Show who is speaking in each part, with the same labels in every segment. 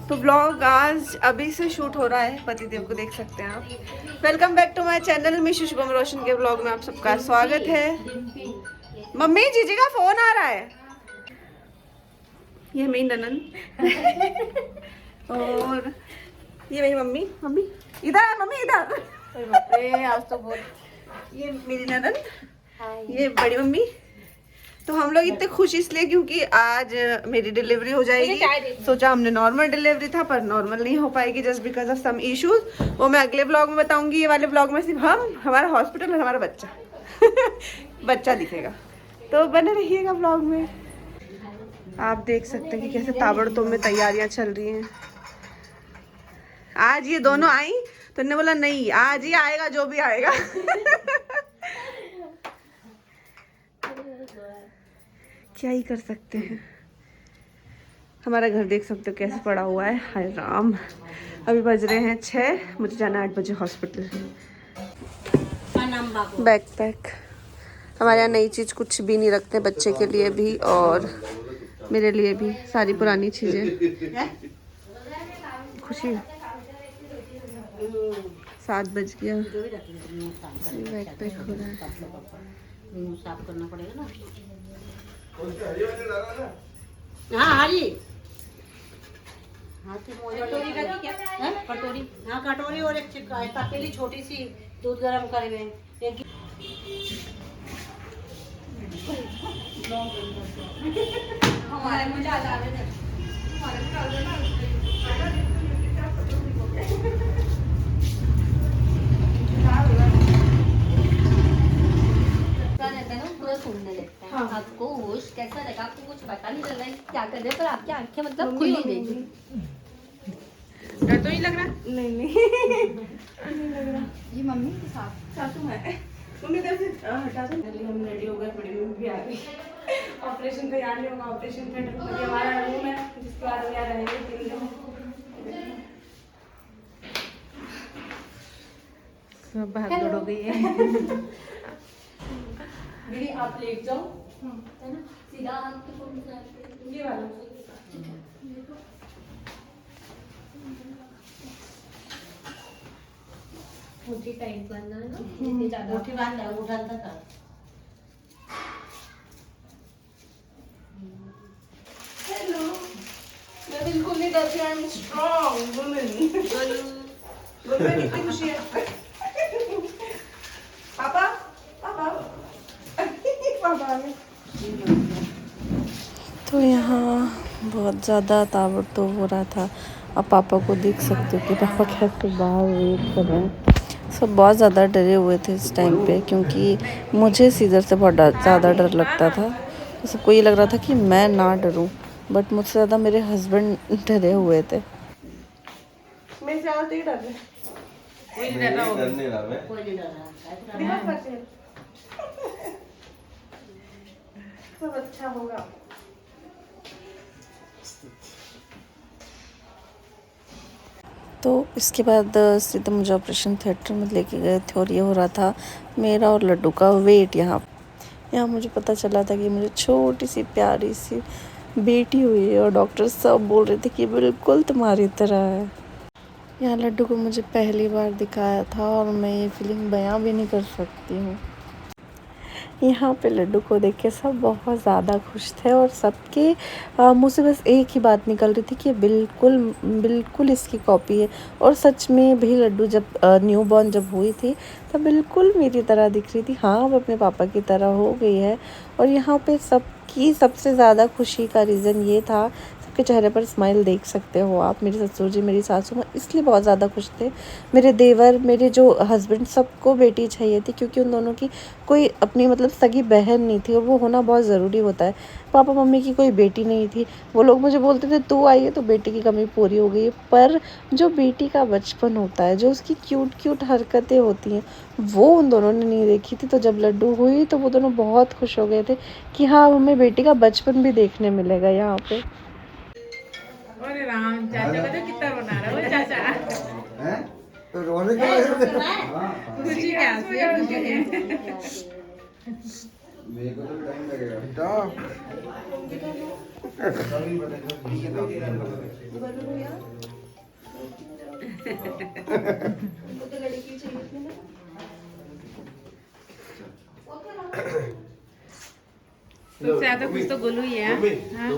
Speaker 1: तो ब्लॉग आज अभी से शूट हो रहा है, पतिदेव को देख सकते हैं आप। Welcome back to my channel Mishu Shubham Roshan के ब्लॉग में आप सबका स्वागत है। मम्मी जीजी का फोन आ रहा है। ये मेरी ननन और ये मेरी मम्मी। मम्मी इधर, मम्मी इधर। आज तो बहुत, ये मेरी ननन, ये बड़ी मम्मी। तो हम लोग इतने खुश इसलिए क्योंकि आज मेरी डिलीवरी हो जाएगी। सोचा हमने नॉर्मल डिलीवरी था पर नॉर्मल नहीं हो पाएगी just because of some issues. वो मैं अगले ब्लॉग में बताऊंगी। ये वाले ब्लॉग में सिर्फ हम, हमारा हॉस्पिटल और हमारा बच्चा बच्चा दिखेगा, तो बने रहिएगा ब्लॉग में। आप देख सकते हैं कि कैसे ताबड़तोड़ में तैयारियां चल रही हैं। आज ये दोनों आई तो इन्होंने बोला नहीं आज ही आएगा जो भी आएगा। क्या ही कर सकते हैं। हमारा घर देख सकते हो कैसे पड़ा हुआ है। हाय राम, अभी बज रहे हैं 6, मुझे जाना 8 बजे हॉस्पिटल। बैग पैक, हमारे यहाँ नई चीज़ कुछ भी नहीं रखते, बच्चे के लिए भी और मेरे लिए भी, सारी पुरानी चीज़ें। खुशी 7 बज गया, बैग पैक हो रहा है।
Speaker 2: साफ करना पड़ेगा ना। हाँ हरी, हाँ कटोरी रखी क्या? कटोरी, हाँ कटोरी और एक तपेली छोटी सी दूध गरम करे हुए एक। हमारे में ज्यादा सुनने लगता है। हाँ। आपको होश कैसा लगा? आपको कुछ पता नहीं चल रहा है क्या कर रहे हैं, पर आपकी आंखें मतलब खुली देखी।
Speaker 1: डर तो नहीं लग रहा? नहीं नहीं लग रहा।
Speaker 2: ये मम्मी के साथ
Speaker 1: सासू है। मम्मी इधर से हटा दो। हम रेडी हो गए, बड़ी मम्मी भी आ गई। ऑपरेशन तैयार नहीं होगा, ऑपरेशन थिएटर में हमारा रूम है जिसके बाद हम यहाँ रहेंगे 3 दिन। सब भाग दौड़ हो गई है।
Speaker 2: दीदी आप लेट जाओ, है ना? सीधा हाथ पे कौन सा है? ये वाला। मुट्ठी टाइट बांधना है ना, जितनी ज्यादा मुट्ठी बांधना है उठाता था।
Speaker 1: हेलो, मैं बिल्कुल नहीं डरती, आई एम स्ट्रांग वुमन। बोलो कितनी खुशी है। पापा पापा पापा। तो यहाँ बहुत ज़्यादा ताबड़तोड़ हो रहा था। अब पापा को देख सकते हो कि पापा कैसे बाहर वेट कर रहे हैं। सब बहुत ज़्यादा डरे हुए थे इस टाइम पे, क्योंकि मुझे सीजर से बहुत ज़्यादा डर लगता था। तो सबको ये लग रहा था कि मैं ना डरूं, बट मुझसे ज़्यादा मेरे हस्बैंड डरे हुए थे। मैं ज़्यादा ही डर रहे, कोई नहीं डर रहा होगा,
Speaker 2: कोई नहीं डर रहा है।
Speaker 1: सब अच्छा होगा। तो इसके बाद सीधे मुझे ऑपरेशन थिएटर में लेके गए थे और ये हो रहा था मेरा और लड्डू का वेट। यहाँ मुझे पता चला था कि मुझे छोटी सी प्यारी सी बेटी हुई है और डॉक्टर सब बोल रहे थे कि बिल्कुल तुम्हारी तरह है। यहाँ लड्डू को मुझे पहली बार दिखाया था और मैं ये फीलिंग बयां भी नहीं कर सकती हूँ। यहाँ पे लड्डू को देख के सब बहुत ज़्यादा खुश थे और सबके मुँह से बस एक ही बात निकल रही थी कि बिल्कुल बिल्कुल इसकी कॉपी है। और सच में भी लड्डू जब न्यू बॉर्न जब हुई थी तब बिल्कुल मेरी तरह दिख रही थी। हाँ अब अपने पापा की तरह हो गई है। और यहाँ पे सबकी सबसे ज़्यादा खुशी का रीज़न ये था, के चेहरे पर स्माइल देख सकते हो आप। मेरे ससुर जी, मेरी सासू माँ इसलिए बहुत ज़्यादा खुश थे। मेरे देवर, मेरे जो हस्बैंड, सबको बेटी चाहिए थी क्योंकि उन दोनों की कोई अपनी मतलब सगी बहन नहीं थी और वो होना बहुत ज़रूरी होता है। पापा मम्मी की कोई बेटी नहीं थी। वो लोग मुझे बोलते थे तू आई है तो बेटी की कमी पूरी हो गई है, पर जो बेटी का बचपन होता है, जो उसकी क्यूट क्यूट हरकतें होती हैं, वो उन दोनों ने नहीं देखी थी। तो जब लड्डू हुई तो वो दोनों बहुत खुश हो गए थे कि हाँ हमें बेटी का बचपन भी देखने मिलेगा यहाँ पे। अरे राम, चाचा को तो कितना बना रहा है चाचा हैं? तो रोने का खुशी क्या है?
Speaker 3: मेरे को तो टाइम लगेगा
Speaker 4: सबसे ज्यादा कुछ तो गोलू ही है। हाँ?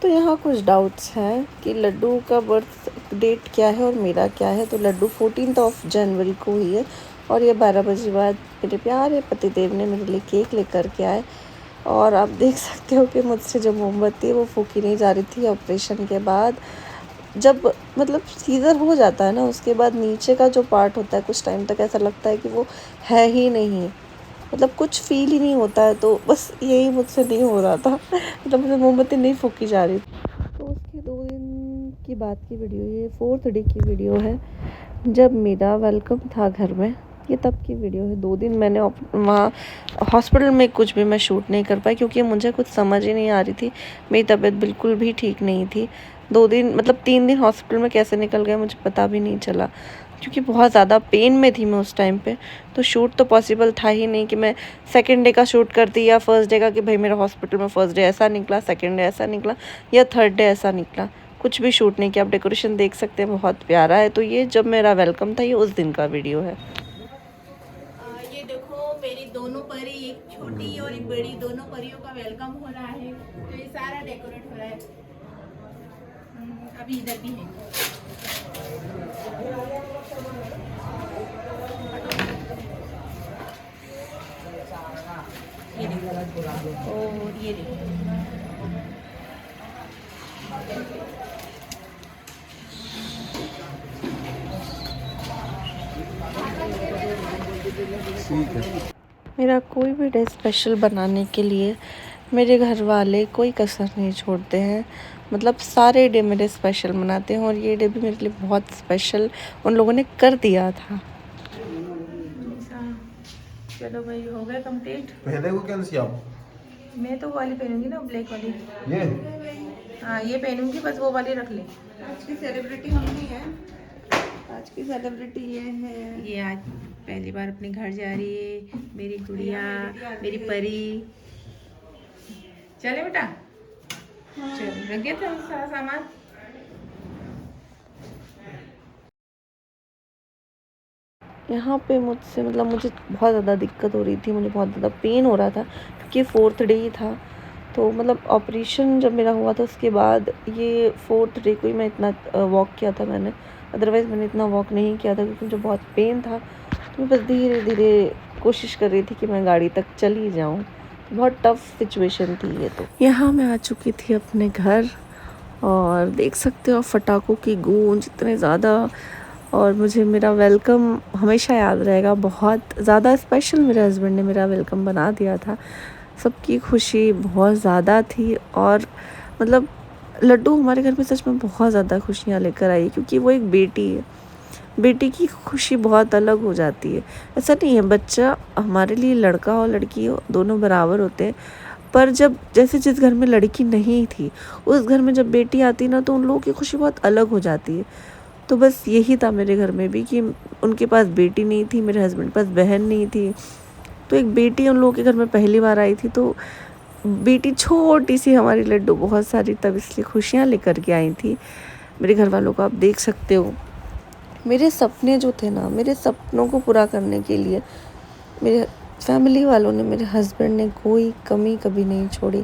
Speaker 1: तो यहाँ कुछ डाउट्स हैं कि लड्डू का बर्थ डेट क्या है और मेरा क्या है। तो लड्डू 14 जनवरी को हुई है और ये 12 बजे बाद मेरे प्यारे पतिदेव ने मेरे लिए केक लेकर के आए। और आप देख सकते हो कि मुझसे जो मोमबत्ती वो फूकी नहीं जा रही थी। ऑपरेशन के बाद जब मतलब सीज़र हो जाता है ना, उसके बाद नीचे का जो पार्ट होता है कुछ टाइम तक ऐसा लगता है कि वो है ही नहीं, मतलब कुछ फील ही नहीं होता है। तो बस यही मुझसे नहीं हो रहा था, मतलब मुझे मोमबत्ती नहीं फूकी जा रही थी। तो उसके 2 दिन की बात की वीडियो, ये 4th डे की वीडियो है जब मेरा वेलकम था घर में। ये तब की वीडियो है। 2 दिन मैंने वहाँ हॉस्पिटल में कुछ भी मैं शूट नहीं कर पाई क्योंकि मुझे कुछ समझ ही नहीं आ रही थी। मेरी तबीयत बिल्कुल भी ठीक नहीं थी। 2 दिन मतलब 3 दिन हॉस्पिटल में कैसे निकल गए मुझे पता भी नहीं चला क्योंकि बहुत ज़्यादा पेन में थी मैं उस टाइम पे। तो शूट तो पॉसिबल था ही नहीं कि मैं सेकंड डे का शूट करती या फर्स्ट डे का, कि भाई मेरा हॉस्पिटल में फर्स्ट डे ऐसा निकला, सेकंड डे ऐसा निकला या थर्ड डे ऐसा निकला। कुछ भी शूट नहीं किया। आप डेकोरेशन देख सकते हैं, बहुत प्यारा है। तो ये जब मेरा वेलकम था, ये उस दिन का वीडियो है।
Speaker 4: ये देखो मेरी दोनों परी, एक छोटी और एक बड़ी, दोनों परियों का वेलकम हो रहा है। तो ये सारा डेकोरेट हो रहा है। अभी इधर भी है। ये देखो और ये देखो।
Speaker 1: मेरा कोई भी डे स्पेशल बनाने के लिए मेरे घर वाले कोई कसर नहीं छोड़ते हैं। मतलब सारे डे मेरे स्पेशल बनाते हैं और ये डे भी मेरे लिए बहुत स्पेशल उन लोगों ने कर दिया था।
Speaker 4: चलो भाई, हो गया कंप्लीट।
Speaker 3: पहले को क्या सी आप
Speaker 4: मैं तो वो वाली पहनूंगी ना, ब्लैक वाली।
Speaker 3: ये
Speaker 4: हाँ ये पहनूंगी, बस वो वाली रख ले।
Speaker 1: आज की सेलिब्रिटी हम ही हैं। आज की सेलिब्रिटी ये है।
Speaker 4: ये आज पहली बार अपने घर जा रही है मेरी गुड़िया, मेरी परी। चले बेटा, चल रख गया था सारा सामान।
Speaker 1: यहाँ पे मुझसे मतलब मुझे बहुत ज़्यादा दिक्कत हो रही थी, मुझे बहुत ज़्यादा पेन हो रहा था क्योंकि 4th डे ही था। तो मतलब ऑपरेशन जब मेरा हुआ था उसके बाद ये 4th डे को ही मैं इतना वॉक किया था मैंने। अदरवाइज़ मैंने इतना वॉक नहीं किया था क्योंकि मुझे बहुत पेन था। तो मैं बस धीरे धीरे कोशिश कर रही थी कि मैं गाड़ी तक चली जाऊँ। बहुत टफ़ सिचुएशन थी ये। तो यहाँ मैं आ चुकी थी अपने घर और देख सकते हो पटाखों की गूंज इतने ज़्यादा। और मुझे मेरा वेलकम हमेशा याद रहेगा। बहुत ज़्यादा स्पेशल मेरे हस्बैंड ने मेरा वेलकम बना दिया था। सबकी खुशी बहुत ज़्यादा थी और मतलब लड्डू हमारे घर में सच में बहुत ज़्यादा खुशियाँ लेकर आई क्योंकि वो एक बेटी है। बेटी की खुशी बहुत अलग हो जाती है। ऐसा नहीं है बच्चा हमारे लिए लड़का हो लड़की हो दोनों बराबर होते हैं, पर जब जैसे जिस घर में लड़की नहीं थी उस घर में जब बेटी आती ना तो उन लोगों की खुशी बहुत अलग हो जाती है। तो बस यही था मेरे घर में भी कि उनके पास बेटी नहीं थी, मेरे हस्बैंड के पास बहन नहीं थी। तो एक बेटी उन लोगों के घर में पहली बार आई थी। तो बेटी छोटी सी हमारी लड्डू बहुत सारी तब इसलिए खुशियाँ लेकर के आई थी मेरे घर वालों को। आप देख सकते हो मेरे सपने जो थे ना, मेरे सपनों को पूरा करने के लिए मेरे फैमिली वालों ने, मेरे हस्बैंड ने कोई कमी कभी नहीं छोड़ी।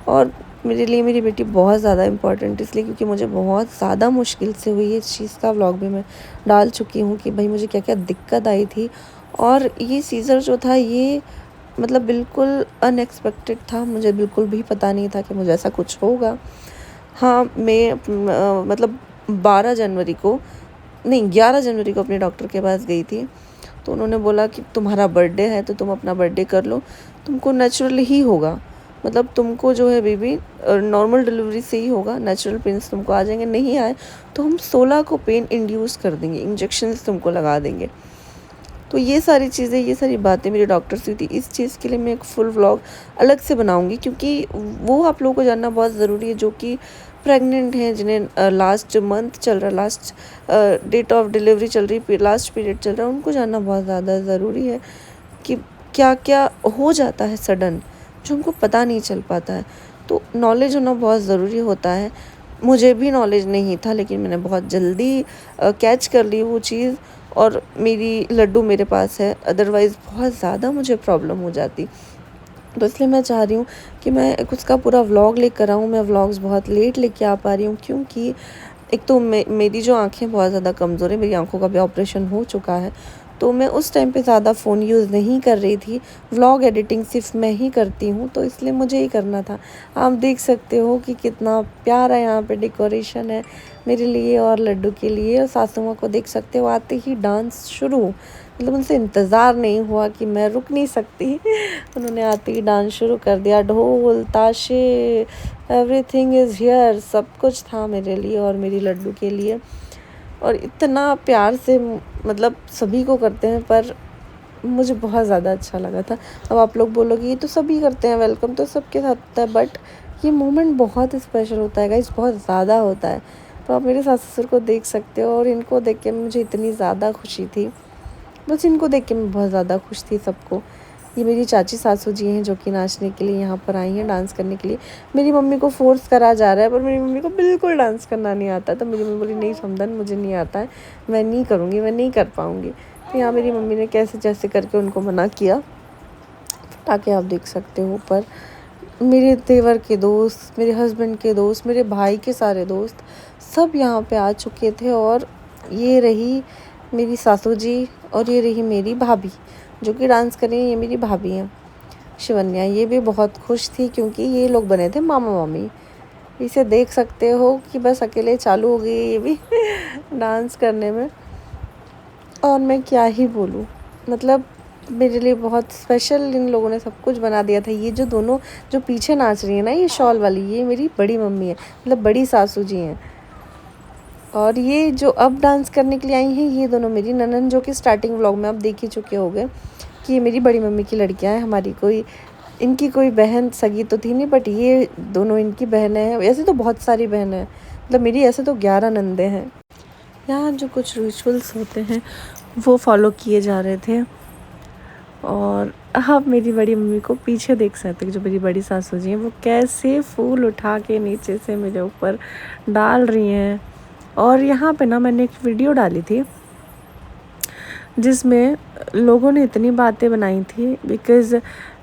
Speaker 1: और मेरे लिए मेरी बेटी बहुत ज़्यादा इम्पॉर्टेंट इसलिए क्योंकि मुझे बहुत ज़्यादा मुश्किल से हुई। इस चीज़ का व्लॉग भी मैं डाल चुकी हूँ कि भाई मुझे क्या क्या दिक्कत आई थी। और ये सीज़र जो था ये मतलब बिल्कुल अनएक्सपेक्टेड था। मुझे बिल्कुल भी पता नहीं था कि मुझे ऐसा कुछ होगा। हाँ मैं मतलब 12 जनवरी को नहीं 11 जनवरी को अपने डॉक्टर के पास गई थी। तो उन्होंने बोला कि तुम्हारा बर्थडे है तो तुम अपना बर्थडे कर लो, तुमको नेचुरल ही होगा। मतलब तुमको जो है बेबी नॉर्मल डिलीवरी से ही होगा, नेचुरल पेन्स तुमको आ जाएंगे। नहीं आए तो हम 16 को पेन इंड्यूस कर देंगे, इंजेक्शंस तुमको लगा देंगे। तो ये सारी चीज़ें, ये सारी बातें मेरे डॉक्टर से हुई थी। इस चीज़ के लिए मैं एक फुल व्लॉग अलग से बनाऊंगी क्योंकि वो आप लोगों को जानना बहुत ज़रूरी है जो कि प्रेग्नेंट हैं, जिन्हें लास्ट मंथ चल रहा, लास्ट डेट ऑफ डिलीवरी चल रही, लास्ट पीरियड चल रहा है, उनको जानना बहुत ज़्यादा ज़रूरी है कि क्या क्या हो जाता है सडन, जो हमको पता नहीं चल पाता है। तो नॉलेज होना बहुत ज़रूरी होता है। मुझे भी नॉलेज नहीं था, लेकिन मैंने बहुत जल्दी कैच कर ली वो चीज़, और मेरी लड्डू मेरे पास है, अदरवाइज़ बहुत ज़्यादा मुझे प्रॉब्लम हो जाती। तो इसलिए मैं चाह रही हूँ कि मैं उसका पूरा व्लॉग लेकर आऊँ। मैं व्लॉग्स बहुत लेट लेके आ पा रही हूँ, क्योंकि एक तो मेरी जो आँखें बहुत ज़्यादा कमज़ोर है, मेरी आँखों का भी ऑपरेशन हो चुका है, तो मैं उस टाइम पे ज़्यादा फ़ोन यूज़ नहीं कर रही थी। व्लॉग एडिटिंग सिर्फ मैं ही करती हूँ, तो इसलिए मुझे ही करना था। आप देख सकते हो कि कितना प्यारा यहाँ पे डेकोरेशन है मेरे लिए और लड्डू के लिए। और सासू माँ को देख सकते हो, आते ही डांस शुरू, मतलब उनसे इंतज़ार नहीं हुआ कि मैं रुक नहीं सकती। उन्होंने आते ही डांस शुरू कर दिया। ढोल ताशे एवरीथिंग इज़ हियर, सब कुछ था मेरे लिए और मेरी लड्डू के लिए। और इतना प्यार से मतलब सभी को करते हैं, पर मुझे बहुत ज़्यादा अच्छा लगा था। अब आप लोग बोलोगे ये तो सभी करते हैं, वेलकम तो सबके साथ होता है, बट ये मोमेंट बहुत स्पेशल होता है गाइस, बहुत ज़्यादा होता है। तो आप मेरे सास ससुर को देख सकते हो, और इनको देख के मुझे इतनी ज़्यादा खुशी थी। बस इनको देख के मैं बहुत ज़्यादा खुश थी सबको। ये मेरी चाची सासू जी हैं, जो कि नाचने के लिए यहाँ पर आई हैं, डांस करने के लिए। मेरी मम्मी को फोर्स करा जा रहा है, पर मेरी मम्मी को बिल्कुल डांस करना नहीं आता। तो मेरी मम्मी बोली नहीं समदन, मुझे नहीं आता है, मैं नहीं करूँगी, मैं नहीं कर पाऊँगी। तो यहाँ मेरी मम्मी ने कैसे जैसे करके उनको मना किया। ताकि आप देख सकते हो ऊपर मेरे देवर के दोस्त, मेरे हस्बैंड के दोस्त, मेरे भाई के सारे दोस्त सब यहाँ पे आ चुके थे। और ये रही मेरी सासू जी, और ये रही मेरी भाभी जो कि डांस कर रही हैं। ये मेरी भाभी हैं शिवन्या, ये भी बहुत खुश थी क्योंकि ये लोग बने थे मामा मामी। इसे देख सकते हो कि बस अकेले चालू हो गई ये भी डांस करने में। और मैं क्या ही बोलूँ, मतलब मेरे लिए बहुत स्पेशल इन लोगों ने सब कुछ बना दिया था। ये जो दोनों जो पीछे नाच रही है ना, ये शॉल वाली, ये मेरी बड़ी मम्मी है, मतलब बड़ी सासू जी हैं। और ये जो अब डांस करने के लिए आई हैं, ये दोनों मेरी ननन, जो कि स्टार्टिंग व्लॉग में आप देख ही चुके होंगे कि ये मेरी बड़ी मम्मी की लड़कियां हैं। हमारी कोई इनकी कोई बहन सगी तो थी नहीं, बट ये दोनों इनकी बहनें हैं। ऐसे तो बहुत सारी बहनें हैं, मतलब मेरी ऐसे तो 11 नंदे हैं। यहाँ जो कुछ रिचुअल्स होते हैं वो फॉलो किए जा रहे थे। और आप मेरी बड़ी मम्मी को पीछे देख सकते हैं, जो मेरी बड़ी सासू जी हैं, वो कैसे फूल उठा के नीचे से मेरे ऊपर डाल रही हैं। और यहाँ पे ना मैंने एक वीडियो डाली थी जिसमें लोगों ने इतनी बातें बनाई थी, बिकॉज़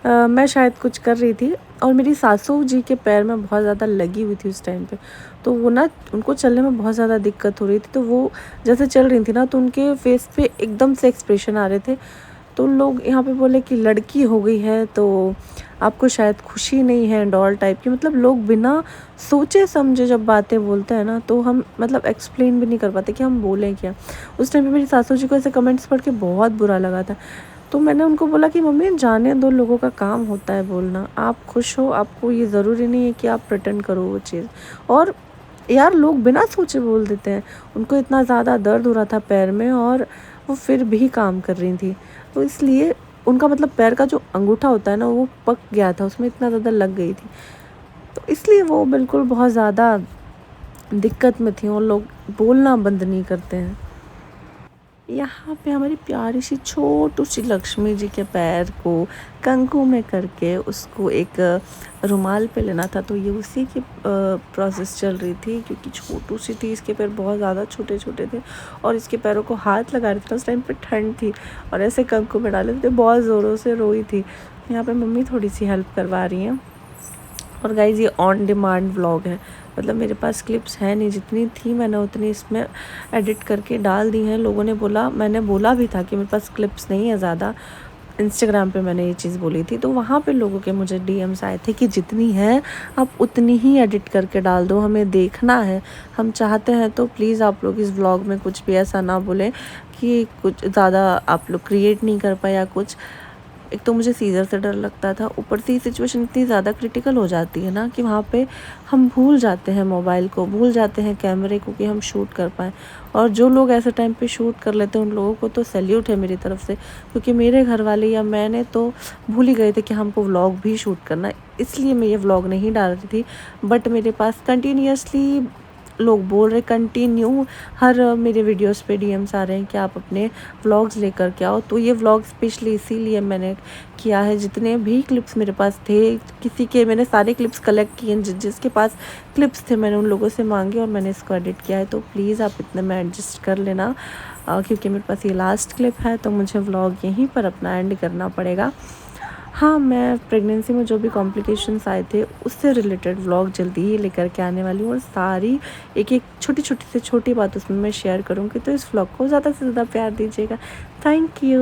Speaker 1: मैं शायद कुछ कर रही थी और मेरी सासू जी के पैर में बहुत ज़्यादा लगी हुई थी उस टाइम पे। तो वो ना, उनको चलने में बहुत ज़्यादा दिक्कत हो रही थी। तो वो जैसे चल रही थी ना, तो उनके फेस पे एकदम से एक्सप्रेशन आ रहे थे। तो लोग यहाँ पे बोले कि लड़की हो गई है तो आपको शायद खुशी नहीं है, डॉल टाइप की। मतलब लोग बिना सोचे समझे जब बातें बोलते हैं ना, तो हम मतलब एक्सप्लेन भी नहीं कर पाते कि हम बोलें क्या। उस टाइम पे मेरी सासू जी को ऐसे कमेंट्स पढ़ के बहुत बुरा लगा था। तो मैंने उनको बोला कि मम्मी जाने दो, लोगों का काम होता है बोलना। आप खुश हो, आपको ये ज़रूरी नहीं है कि आप प्रिटेंड करो वो चीज़। और यार लोग बिना सोचे बोल देते हैं। उनको इतना ज़्यादा दर्द हो रहा था पैर में और वो फिर भी काम कर रही थी। तो इसलिए उनका मतलब पैर का जो अंगूठा होता है ना, वो पक गया था, उसमें इतना ज़्यादा लग गई थी। तो इसलिए वो बिल्कुल बहुत ज़्यादा दिक्कत में थी और लोग बोलना बंद नहीं करते हैं। यहाँ पे हमारी प्यारी सी छोटू सी लक्ष्मी जी के पैर को कंकु में करके उसको एक रुमाल पे लेना था। तो ये उसी की प्रोसेस चल रही थी, क्योंकि छोटू सी थी, इसके पैर बहुत ज़्यादा छोटे छोटे थे और इसके पैरों को हाथ लगा रहे थे। उस टाइम पे ठंड थी और ऐसे कंकु में डाले थे, बहुत ज़ोरों से रोई थी। यहाँ पे मम्मी थोड़ी सी हेल्प करवा रही हैं। और गाइज़ ये ऑन डिमांड व्लॉग है, मतलब मेरे पास क्लिप्स हैं नहीं, जितनी थी मैंने उतनी इसमें एडिट करके डाल दी हैं। लोगों ने बोला, मैंने बोला भी था कि मेरे पास क्लिप्स नहीं है ज़्यादा। इंस्टाग्राम पे मैंने ये चीज़ बोली थी, तो वहाँ पे लोगों के मुझे डीएम्स आए थे कि जितनी है आप उतनी ही एडिट करके डाल दो, हमें देखना है, हम चाहते हैं। तो प्लीज़ आप लोग इस व्लॉग में कुछ भी ऐसा ना बोलें कि कुछ ज़्यादा आप लोग क्रिएट नहीं कर पाए या कुछ। एक तो मुझे सीज़र से डर लगता था, ऊपर से ये सिचुएशन इतनी ज़्यादा क्रिटिकल हो जाती है ना कि वहाँ पे हम भूल जाते हैं मोबाइल को, भूल जाते हैं कैमरे को कि हम शूट कर पाएँ। और जो लोग ऐसे टाइम पे शूट कर लेते हैं उन लोगों को तो सैल्यूट है मेरी तरफ से, क्योंकि मेरे घर वाले या मैंने तो भूल ही गए थे कि हमको व्लॉग भी शूट करना है। इसलिए मैं ये व्लॉग नहीं डाल रही थी, बट मेरे पास कंटिन्यूसली लोग बोल रहे कंटिन्यू हर मेरे वीडियोस पे डीएम्स आ रहे हैं कि आप अपने व्लॉग्स लेकर के आओ। तो ये व्लॉग स्पेशली इसीलिए मैंने किया है। जितने भी क्लिप्स मेरे पास थे, किसी के मैंने सारे क्लिप्स कलेक्ट किए, जिसके पास क्लिप्स थे मैंने उन लोगों से मांगे और मैंने इसको एडिट किया है। तो प्लीज़ आप इतने में एडजस्ट कर लेना, क्योंकि मेरे पास ये लास्ट क्लिप है तो मुझे व्लॉग यहीं पर अपना एंड करना पड़ेगा। हाँ, मैं प्रेगनेंसी में जो भी कॉम्प्लिकेशंस आए थे उससे रिलेटेड व्लॉग जल्दी ही लेकर के आने वाली हूँ और सारी एक एक छोटी बात उसमें मैं शेयर करूँगी। तो इस व्लॉग को ज़्यादा से ज़्यादा प्यार दीजिएगा। Thank you.